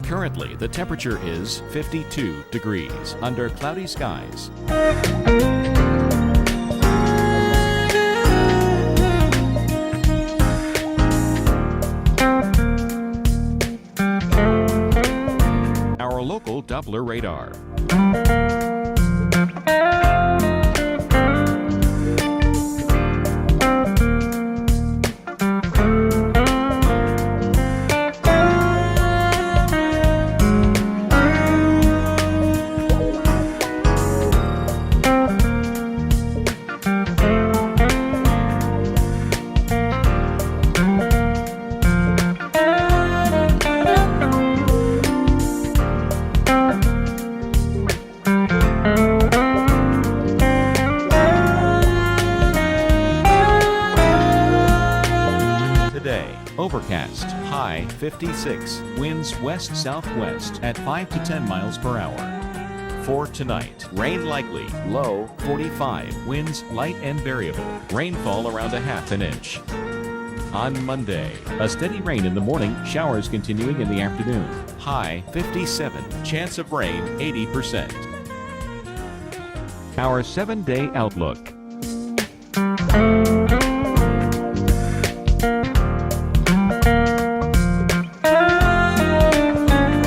Currently, the temperature is 52 degrees under cloudy skies. Our local Doppler radar. Today, overcast, high 56, winds west-southwest at 5 to 10 miles per hour. For tonight, rain likely, low 45, winds light and variable, rainfall around a half an inch. On Monday, a steady rain in the morning, showers continuing in the afternoon, high 57, chance of rain 80%. Our 7-day outlook.